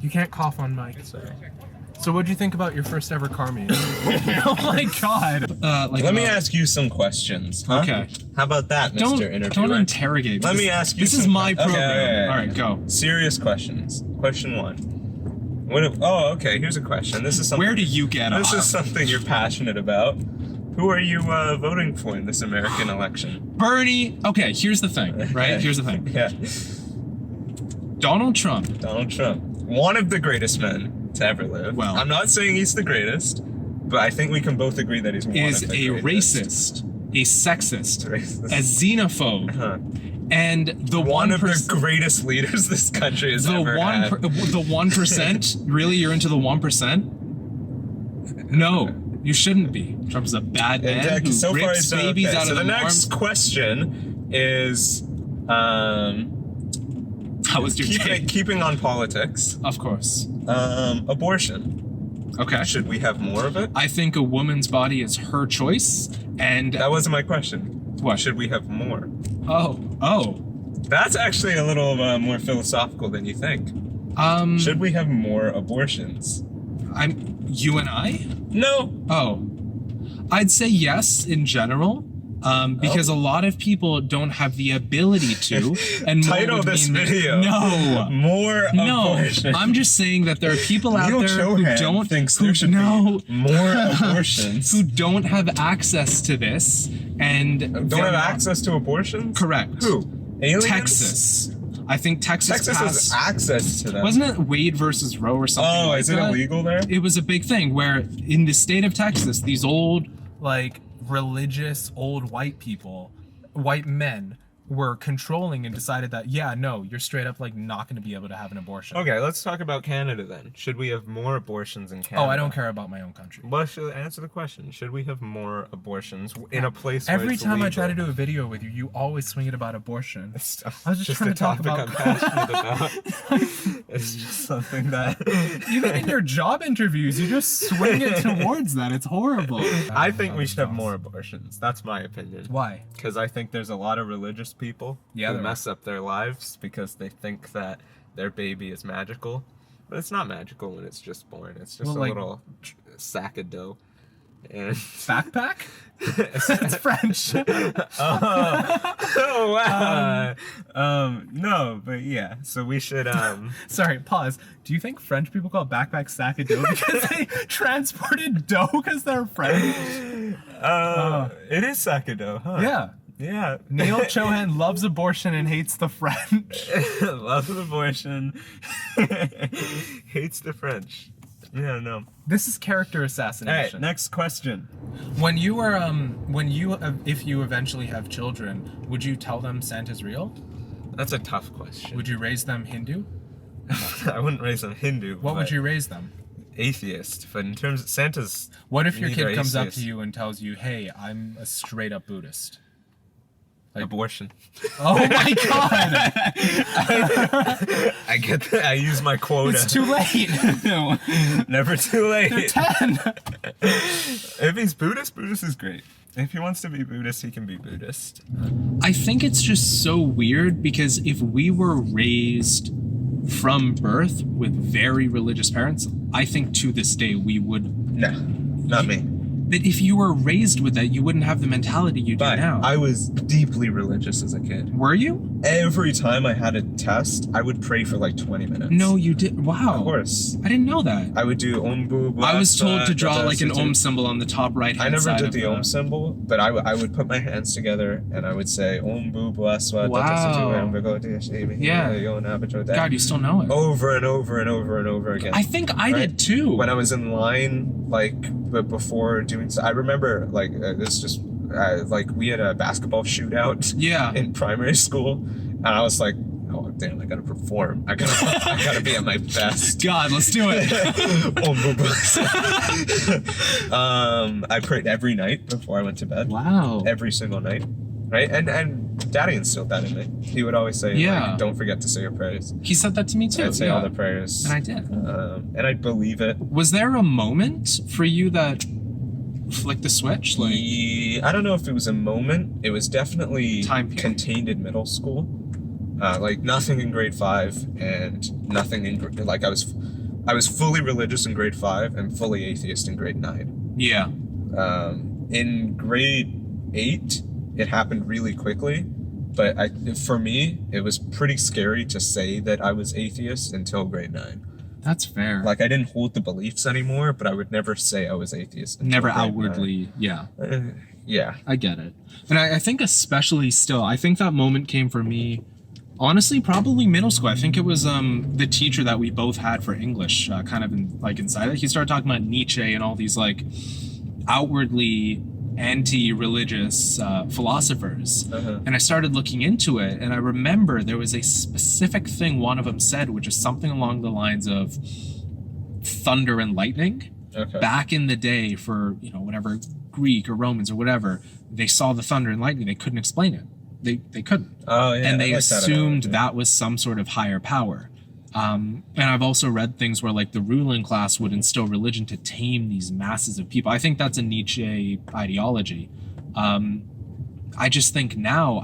You can't cough on mic. Sorry. So what'd you think about your first ever car meet? Oh my god. Let me ask you some questions, huh? Okay. How about that, Mr. Interviewer? Don't interrogate me. Let me ask you This is my program. Okay, All right, go. Serious questions. Question 1. Okay, here's a question. This is something. Where do you get off? This is something you're passionate about. Who are you voting for in this American election? Bernie. Okay, here's the thing, right? Here's the thing. Yeah. Donald Trump. Donald Trump. One of the greatest men to ever live. Well, I'm not saying he's the greatest, but I think we can both agree that he's one is of the a greatest. racist, a sexist, a xenophobe, and the one of the greatest leaders this country has ever had. The 1%? Really, you're into the 1%? No, you shouldn't be. Trump's a bad man who so far, rips babies out so of the the next question is, how was your day? Keeping on politics. Of course. Abortion. Okay. Should we have more of it? I think a woman's body is her choice, and that wasn't my question. What? Should we have more? Oh. That's actually a little more philosophical than you think. Should we have more abortions? You and I? No. Oh. I'd say yes in general. Because a lot of people don't have the ability to. And title this video. No. More abortions. I'm just saying that there are people out Neal there Chauhan who don't thinks there should be more abortions. Who don't have access to this and don't have access to abortions? Correct. Who? Aliens? Texas. I think Texas has access to them. Wasn't it Wade versus Roe or something like that? Oh, is it illegal there? It was a big thing where in the state of Texas, these old, religious old white men were controlling and decided that, yeah, no, you're straight up not going to be able to have an abortion. Okay, let's talk about Canada then. Should we have more abortions in Canada? Oh, I don't care about my own country. Well, answer the question. Should we have more abortions in a place where Every it's time legal? I try to do a video with you, you always swing it about abortion. I was just trying to talk about I'm passionate about. It's just something that... Even in your job interviews, you just swing it towards that. It's horrible. I think we should have more abortions. That's my opinion. Why? Because I think there's a lot of religious people who mess up their lives because they think that their baby is magical. But it's not magical when it's just born. It's just a little sack of dough. And backpack? It's French. Oh wow. No, but yeah. So we should Sorry, pause. Do you think French people call backpack sack of dough because they transported dough because they're French? It is sack of dough, huh? Yeah. Yeah. Neal Chauhan loves abortion and hates the French. Loves abortion. Hates the French. Yeah, no. This is character assassination. Hey, next question. When you were, if you eventually have children, would you tell them Santa's real? That's a tough question. Would you raise them Hindu? I wouldn't raise them Hindu. What would you raise them? Atheist. But in terms of Santa's... What if your kid comes up to you and tells you, hey, I'm a straight up Buddhist? Abortion. Oh my god! I get that. I use my quota. It's too late. No, never too late. You're 10. If he's Buddhist, Buddhist is great. If he wants to be Buddhist, he can be Buddhist. I think it's just so weird because if we were raised from birth with very religious parents, I think to this day we would... No, not me. But if you were raised with that, you wouldn't have the mentality you do now. I was deeply religious as a kid. Were you? Every time I had a test, I would pray for 20 minutes. No, you did. Wow. Of course. I didn't know that. I would do Om Bu. I was told to draw an Om symbol on the top right hand side. I never did the Om symbol, but I would put my hands together and I would say Om Bu Blaswa. Wow. Yeah. God, you still know it. Over and over and over and over again. I think I did too. When I was in line, but before doing so, I remember this just we had a basketball shootout in primary school, and I was like, oh damn, I gotta perform. I gotta be at my best. God, let's do it. I prayed every night before I went to bed. Wow. Every single night. Right? And Daddy instilled that in me. He would always say, don't forget to say your prayers. He said that to me too. I'd say all the prayers. And I did. And I believe it. Was there a moment for you that flicked the switch? I don't know if it was a moment. It was definitely contained in middle school. Like nothing in grade 5 and nothing in like I was fully religious in grade 5 and fully atheist in grade 9. Yeah. In grade 8, it happened really quickly, but for me, it was pretty scary to say that I was atheist until grade 9. That's fair. Like I didn't hold the beliefs anymore, but I would never say I was atheist. Never outwardly, 9. Yeah. Yeah. I get it. And I think especially still, I think that moment came for me, honestly, probably middle school. I think it was the teacher that we both had for English, kind of inside it. He started talking about Nietzsche and all these like outwardly anti-religious philosophers. And I started looking into it, and I remember there was a specific thing one of them said, which is something along the lines of thunder and lightning. Back in the day, for whatever Greek or Romans or whatever, they saw the thunder and lightning, they couldn't explain it. They couldn't. Oh yeah. And they assumed that was some sort of higher power. And I've also read things where like the ruling class would instill religion to tame these masses of people. I think that's a Nietzsche ideology. I just think now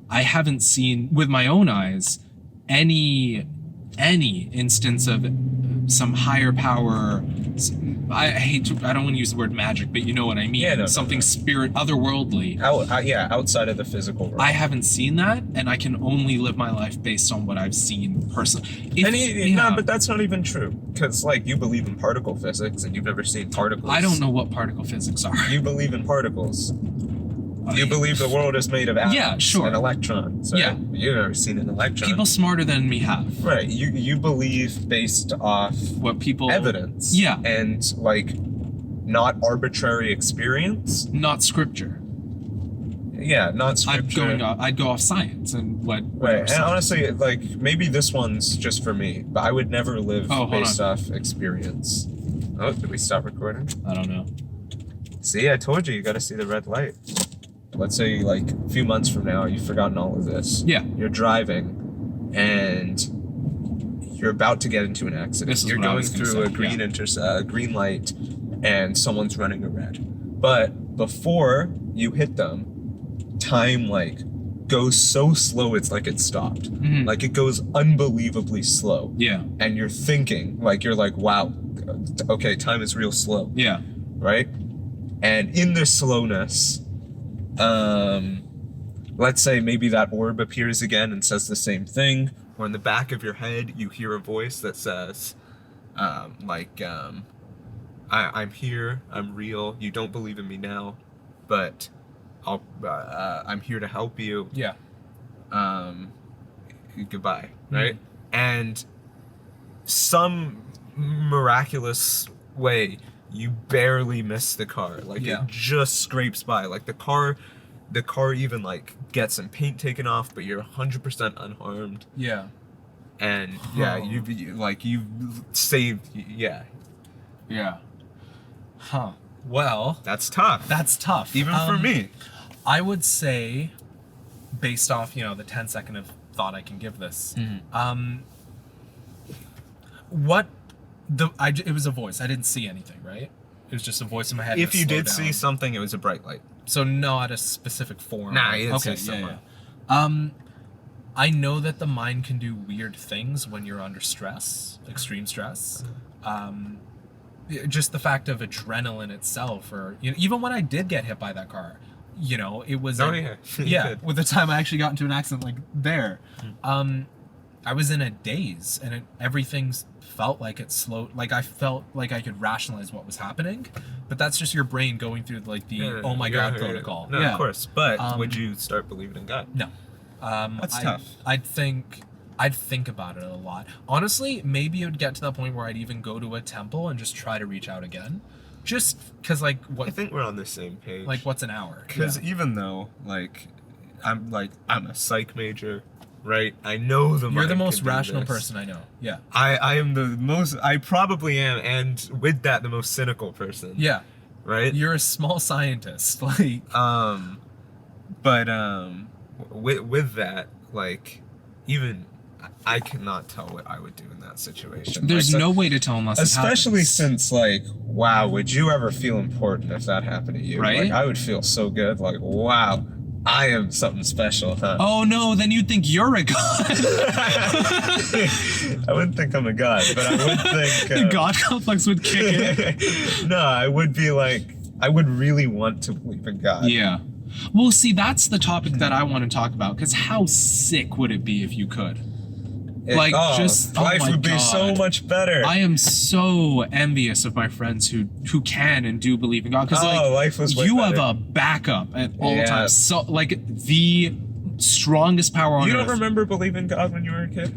I haven't seen with my own eyes any instance of some higher power. I don't want to use the word magic, but you know what I mean. Yeah, Something spirit, otherworldly. Outside of the physical world. I haven't seen that, and I can only live my life based on what I've seen personally. No, but that's not even true. Because, like, you believe in particle physics, and you've never seen particles. I don't know what particle physics are. You believe in particles. You believe the world is made of atoms and electrons. Right? You've never seen an electron. People smarter than me have. Right. You believe based off evidence. Yeah. And, like, not arbitrary experience. Not scripture. Yeah, not scripture. I'd go off science and what. Right, and honestly, like, maybe this one's just for me, but I would never live based off experience. Oh, did we stop recording? I don't know. See, I told you got to see the red light. Let's say, like, a few months from now, you've forgotten all of this. Yeah. You're driving, and you're about to get into an accident. You're going through a green light, and someone's running a red. But before you hit them, time, like, goes so slow it's like it stopped. Like, it goes unbelievably slow. Yeah. And you're thinking, like, you're like, wow, okay, time is real slow. Yeah. Right? And in this slowness, let's say maybe that orb appears again and says the same thing, or in the back of your head you hear a voice that says, I'm here, I'm real, you don't believe in me now, but I'm here to help you. Yeah. Goodbye, right? And some miraculous way, you barely miss the car. Like, it just scrapes by. Like, the car even, like, gets some paint taken off, but you're 100% unharmed. Yeah. And, you've saved, Yeah. Huh. Well. That's tough. Even for me. I would say, based off, the 10-second of thought I can give this, it was a voice. I didn't see anything, right? It was just a voice in my head. If you did see something, it was a bright light. So not a specific form. Nah, you didn't see someone. I know that the mind can do weird things when you're under stress, extreme stress. Just the fact of adrenaline itself, or even when I did get hit by that car, it was with the time I actually got into an accident, like there. I was in a daze, and everything felt like it slowed. Like, I felt like I could rationalize what was happening, but that's just your brain going through, like, the oh my god protocol. No, of course. But would you start believing in God? No. That's tough. I'd think about it a lot. Honestly, maybe it would get to the point where I'd even go to a temple and just try to reach out again. Just because, like, I think we're on the same page. Like, what's an hour? Because even though, like, I'm a psych major, right? I know You're the most rational person I know. Yeah. I am the most. I probably am, and with that, the most cynical person. Yeah. Right. You're a small scientist, like. But with that, like, even I cannot tell what I would do in that situation. There's no way to tell unless it happens. Especially since, like, wow, would you ever feel important if that happened to you? Right. Like, I would feel so good. Like, wow, I am something special, huh? Oh no, then you'd think you're a god. I wouldn't think I'm a god, but I would think... The god complex would kick in. No, I would be like... I would really want to believe in God. Yeah. Well, see, that's the topic that I want to talk about, because how sick would it be if you could? Life would be so much better. I am so envious of my friends who can and do believe in God, because life was way you better. have a backup at all times. So like the strongest power on earth. You don't remember believing in God when you were a kid?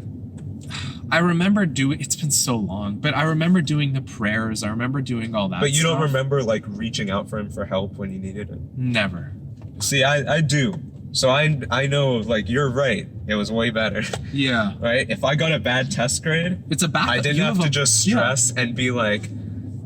I remember doing. It's been so long, but I remember doing the prayers. I remember doing all that. But you stuff. don't remember like reaching out for him for help when you needed it? Never. See, I do. So I know, like, you're right. It was way better. Yeah. Right? If I got a bad test grade, it's a backup. I didn't have to just stress and be like,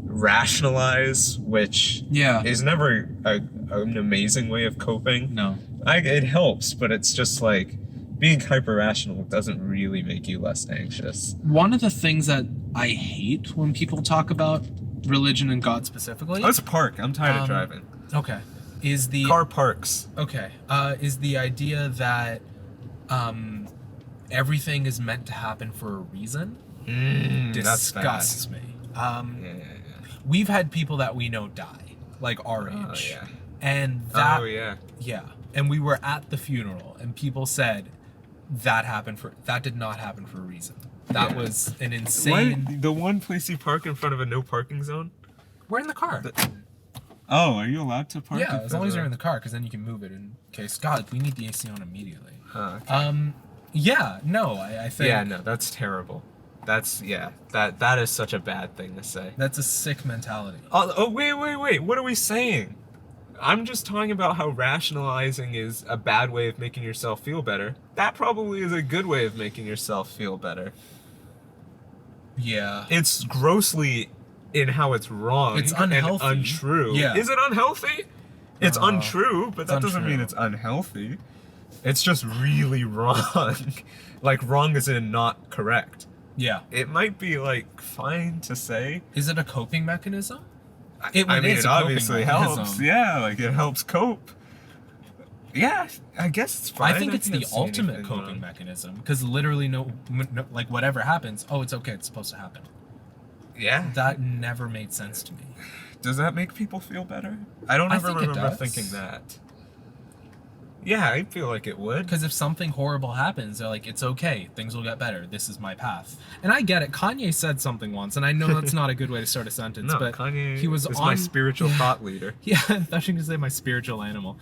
rationalize, which is never an amazing way of coping. No. It helps, but it's just like, being hyper-rational doesn't really make you less anxious. One of the things that I hate when people talk about religion and God specifically... Let's park. I'm tired of driving. Okay. Is the... Car parks. Okay. Is the idea that everything is meant to happen for a reason disgusts me. We've had people that we know die, like our age. Oh, yeah. And that... Oh, yeah. Yeah. And we were at the funeral, and people said... that did not happen for a reason. That was an insane... The one place you park in front of a no parking zone? We're in the car. Are you allowed to park? Yeah, as long as you're in the car, because then you can move it in case... God, we need the AC on immediately. Okay. Yeah, no, I think... Yeah, no, that's terrible. That is such a bad thing to say. That's a sick mentality. Oh, wait. What are we saying? I'm just talking about how rationalizing is a bad way of making yourself feel better. That probably is a good way of making yourself feel better. Yeah. It's grossly in how it's wrong. It's unhealthy. And untrue. Yeah. Is it unhealthy? It's untrue, but that doesn't mean it's unhealthy. It's just really wrong. Like, wrong as in not correct. Yeah. It might be, like, fine to say. Is it a coping mechanism? It obviously helps. Yeah, like, it helps cope. Yeah, I guess it's fine. I think it's the ultimate coping mechanism, because literally no, like, whatever happens, it's okay, it's supposed to happen. Yeah. That never made sense to me. Does that make people feel better? I don't ever remember thinking that. Yeah, I feel like it would. Because if something horrible happens, they're like, it's okay, things will get better, this is my path. And I get it. Kanye said something once, and I know that's not a good way to start a sentence, but Kanye he was my spiritual thought leader. Yeah, I thought you were going to say my spiritual animal.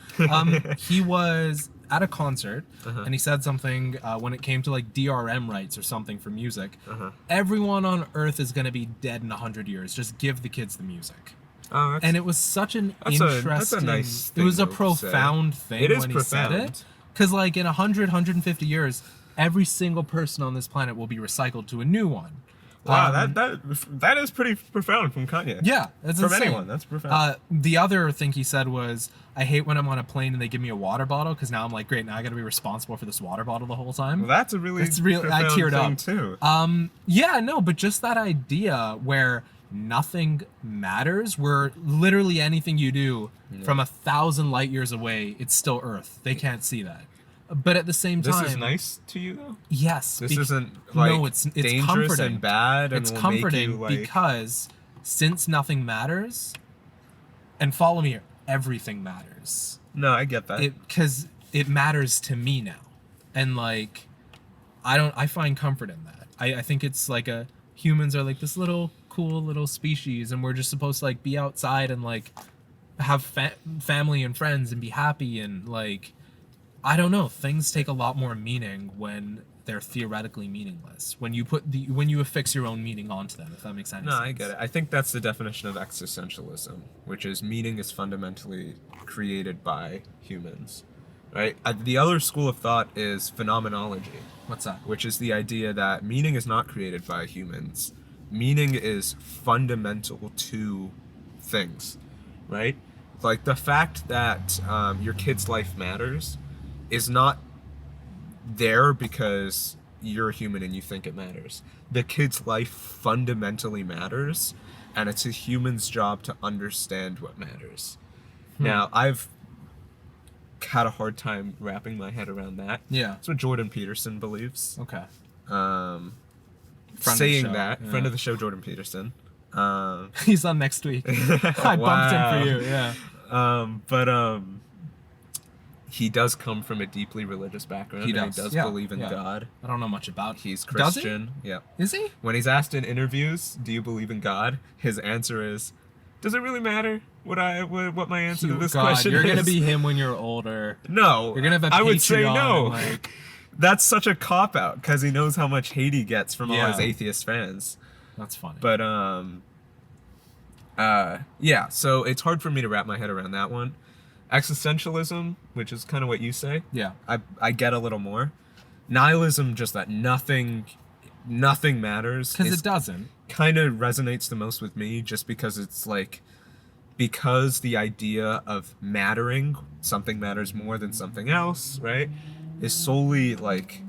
He was at a concert, and he said something when it came to like DRM rights or something for music. Everyone on earth is going to be dead in 100 years. Just give the kids the music. Oh, and it was such an interesting... That's a nice thing. It was a profound thing when he said it. Because like in 100, 150 years, every single person on this planet will be recycled to a new one. Wow, that is pretty profound from Kanye. Yeah, that's from insane. Anyone. That's profound. The other thing he said was, I hate when I'm on a plane and they give me a water bottle, because now I'm like, great, now I got to be responsible for this water bottle the whole time. Well, that's a really profound I teared thing up too. Yeah, no, but just that idea where nothing matters, where literally anything you do from 1,000 light years away, it's still Earth. They can't see that. But at the same time, this is nice to you though. Yes. This isn't like it's dangerous comforting. And bad. And it's comforting because since nothing matters, and follow me here, everything matters. No, I get that. Because it matters to me now, and like, I find comfort in that. I think it's like humans are like this little cool little species, and we're just supposed to like be outside and like have family and friends and be happy, and like, I don't know, things take a lot more meaning when they're theoretically meaningless, when you affix your own meaning onto them, if that makes sense. No, I get it. I think that's the definition of existentialism, which is meaning is fundamentally created by humans, right? The other school of thought is phenomenology. What's that? Which is the idea that meaning is not created by humans. Meaning is fundamental to things, right? Like the fact that your kid's life matters is not there because you're a human and you think it matters. The kid's life fundamentally matters, and it's a human's job to understand what matters. Now, had a hard time wrapping my head around that. Yeah. That's what Jordan Peterson believes. Okay. Friend Saying that, yeah. friend of the show, Jordan Peterson. He's on next week. I bumped him for you. Yeah. He does come from a deeply religious background. He does believe in God. I don't know much about. He's Christian. Does he? Yeah. Is he? When he's asked in interviews, "Do you believe in God?" his answer is, "Does it really matter what my answer to this question you're is?" You're gonna be him when you're older. No. You're gonna have a I would say no. Like... That's such a cop out because he knows how much hate he gets from all his atheist fans. That's funny. But yeah. So it's hard for me to wrap my head around that one. Existentialism, which is kind of what you say. Yeah. I get a little more. Nihilism, just that nothing matters. Because it doesn't. Kind of resonates the most with me, just because it's like, because the idea of mattering, something matters more than something else, right? Is solely like,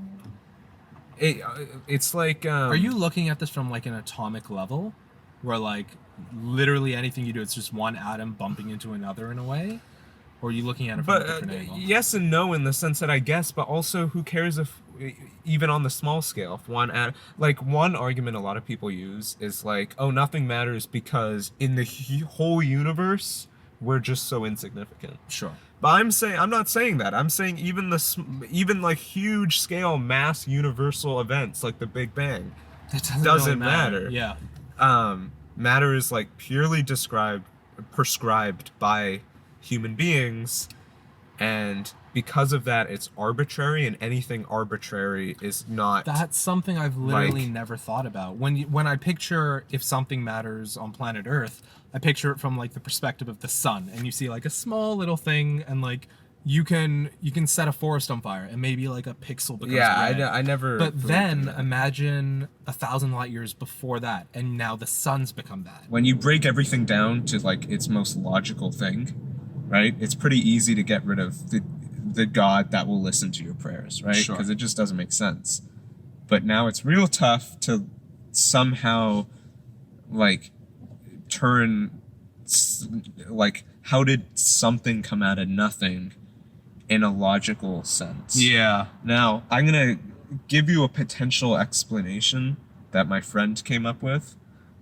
it's like. Are you looking at this from like an atomic level, where like literally anything you do, it's just one atom bumping into another in a way? Or are you looking at it from a different angle? Yes and no, in the sense that I guess, but also who cares if, even on the small scale, if one one argument a lot of people use is like, oh, nothing matters because in the whole universe, we're just so insignificant. Sure. But I'm not saying that. I'm saying even like huge scale mass universal events like the Big Bang, that doesn't really matter. Yeah. Matter is like purely prescribed by human beings, and because of that it's arbitrary, and anything arbitrary is not. That's something I've literally never thought about. When I picture if something matters on planet Earth, I picture it from like the perspective of the sun, and you see like a small little thing, and like you can set a forest on fire and maybe like a pixel becomes red. I never. But then imagine 1,000 light years before that, and now the sun's become that. When you break everything down to like its most logical thing, right? It's pretty easy to get rid of the God that will listen to your prayers, right? Sure. Because it just doesn't make sense. But now it's real tough to somehow like turn, like, how did something come out of nothing in a logical sense? Yeah. Now, I'm going to give you a potential explanation that my friend came up with.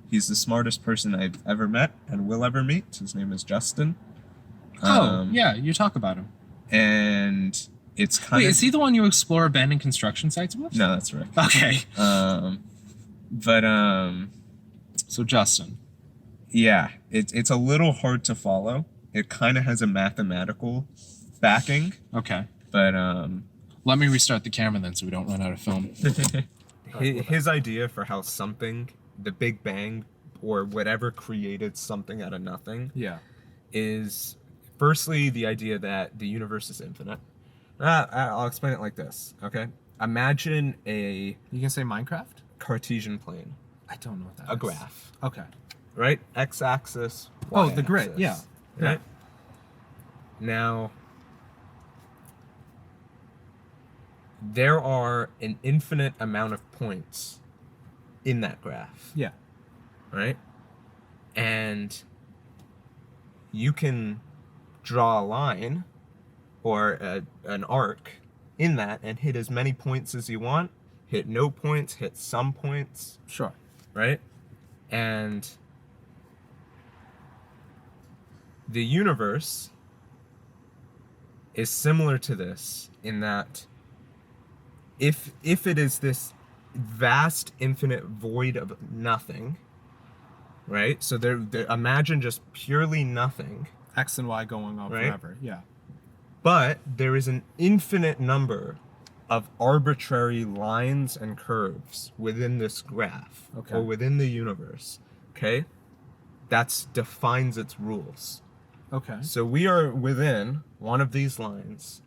He's the smartest person I've ever met and will ever meet. His name is Justin. Yeah, you talk about him. And it's kind of... Wait, is he the one you explore abandoned construction sites with? No, that's Rick. Okay. So Justin. Yeah, it's a little hard to follow. It kind of has a mathematical backing. Okay. But let me restart the camera then so we don't run out of film. His idea for how something, the Big Bang or whatever created something out of nothing, is firstly the idea that the universe is infinite. I'll explain it like this, okay? Imagine a... You can say Minecraft? Cartesian plane. I don't know what that is. A graph. Okay. Right? X-axis, Y-axis. Oh, the grid, yeah. Right? Now, there are an infinite amount of points in that graph. Yeah. Right? And you can draw a line or an arc in that and hit as many points as you want. Hit no points, hit some points. Sure. Right? And the universe is similar to this in that if it is this vast infinite void of nothing, right? So there imagine just purely nothing. X and Y going on forever. Yeah. But there is an infinite number of arbitrary lines and curves within this graph, or within the universe. Okay? That defines its rules. Okay. So we are within one of these lines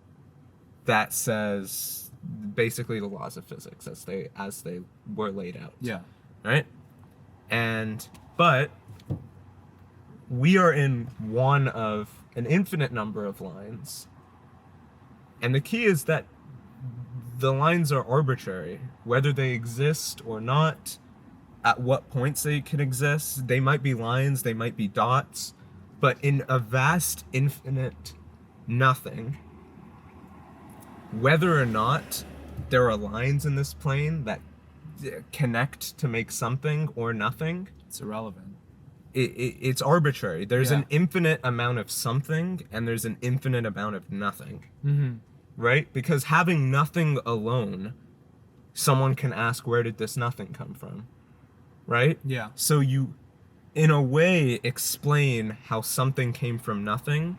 that says basically the laws of physics as they were laid out. Yeah. Right? But we are in one of an infinite number of lines. And the key is that the lines are arbitrary, whether they exist or not, at what points they can exist. They might be lines, they might be dots, but in a vast infinite nothing, whether or not there are lines in this plane that connect to make something or nothing, it's irrelevant. It's arbitrary. There's Yeah. an infinite amount of something and there's an infinite amount of nothing. Mm-hmm. Right? Because having nothing alone, someone can ask, where did this nothing come from? Right? Yeah. So you, in a way, explain how something came from nothing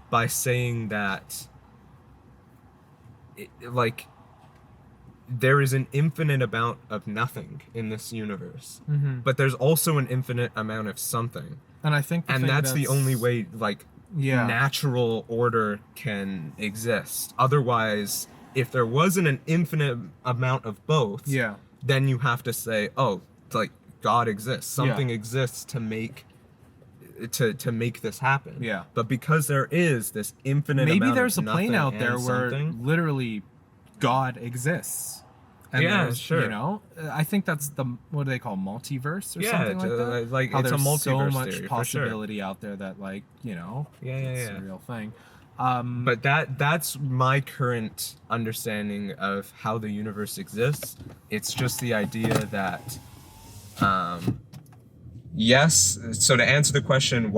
by saying that, like, there is an infinite amount of nothing in this universe, but there's also an infinite amount of something. And I think that's the only way, like, natural order can exist. Otherwise, if there wasn't an infinite amount of both, then you have to say, oh, like, God exists. Something exists to make this happen. Yeah. But because there is this infinite amount of maybe there's a nothing plane out there and where something, literally God exists. And yeah, sure. You know, I think that's the, what do they call, multiverse or something like that? Like, how it's a there's multiverse so much theory, possibility out there that, like, you know, it's a real thing. But that's my current understanding of how the universe exists. It's just the idea that, yes. So to answer the question,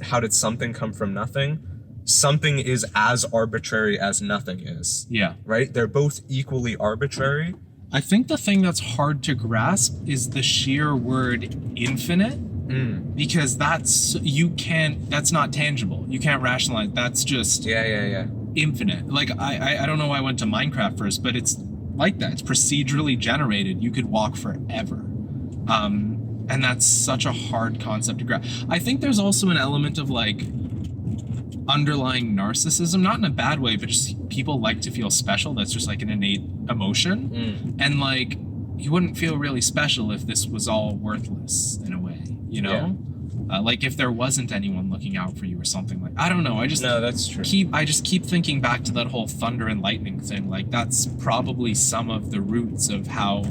how did something come from nothing? Something is as arbitrary as nothing is. Yeah. Right? They're both equally arbitrary. I think the thing that's hard to grasp is the sheer word infinite. Because that's not tangible. You can't rationalize. That's just infinite. Like, I don't know why I went to Minecraft first, but it's like that. It's procedurally generated. You could walk forever. And that's such a hard concept to grasp. I think there's also an element of, like, underlying narcissism, not in a bad way, but just people like to feel special. That's just like an innate emotion. And, like, you wouldn't feel really special if this was all worthless in a way, you know? Like, if there wasn't anyone looking out for you or something. Like, I don't know. No, that's true. I just keep thinking back to that whole thunder and lightning thing. Like, that's probably some of the roots of how,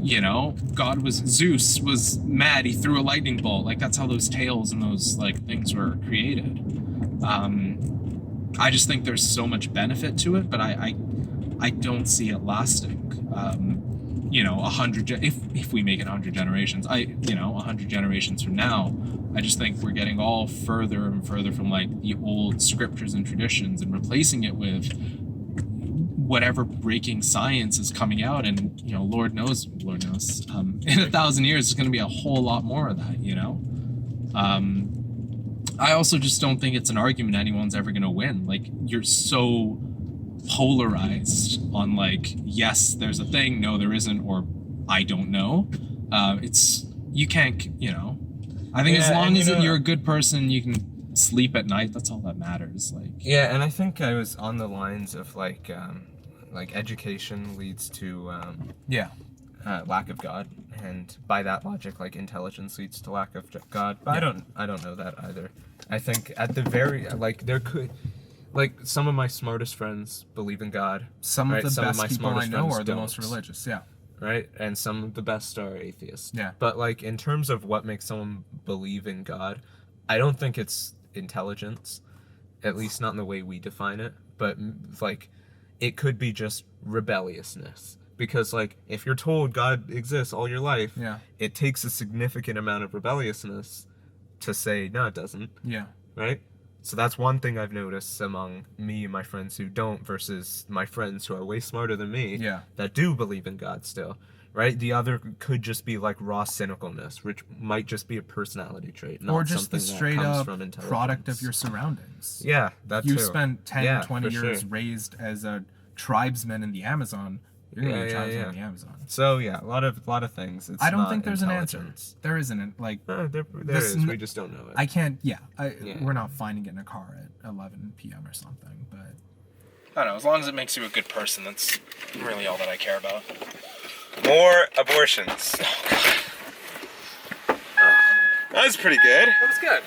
you know, Zeus was mad, he threw a lightning bolt. Like, that's how those tales and those, like, things were created. I just think there's so much benefit to it, but I don't see it lasting. You know, if we make it 100 generations, 100 generations from now, I just think we're getting all further and further from, like, the old scriptures and traditions and replacing it with whatever breaking science is coming out. And, you know, Lord knows, in 1,000 years, there's going to be a whole lot more of that, you know? I also just don't think it's an argument anyone's ever going to win. Like, you're so polarized on, like, yes, there's a thing, no, there isn't, or I don't know. You can't, you know, I think as long as you're a good person, you can sleep at night. That's all that matters. Like, yeah. And I think I was on the lines of, like education leads to, lack of God, and by that logic, like, intelligence leads to lack of God. But I don't know that either. I think at the very, like, there could, like, some of my smartest friends believe in God. Some of the best people I know are the don't. most religious. Yeah. Right? And some of the best are atheists. Yeah. But, like, in terms of what makes someone believe in God, I don't think it's intelligence, at least not in the way we define it. But, like, it could be just rebelliousness. Because, like, if you're told God exists all your life, it takes a significant amount of rebelliousness to say, no, it doesn't. Yeah. Right? So that's one thing I've noticed among me and my friends who don't versus my friends who are way smarter than me that do believe in God still. Right? The other could just be, like, raw cynicalness, which might just be a personality trait, not or just the something straight that comes up from intelligence. product of your surroundings. Yeah, that you too. spent 10, 20 for years sure. raised as a tribesman in the Amazon. You're gonna be tribesman in the Amazon. So yeah, a lot of things. It's I don't not think there's an answer. intelligence. There isn't. Like, there is. We just don't know it. I can't. We're not finding it in a car at 11 p.m. or something. But I don't know. As long as it makes you a good person, that's really all that I care about. More abortions. Oh God. That was pretty good. That was good.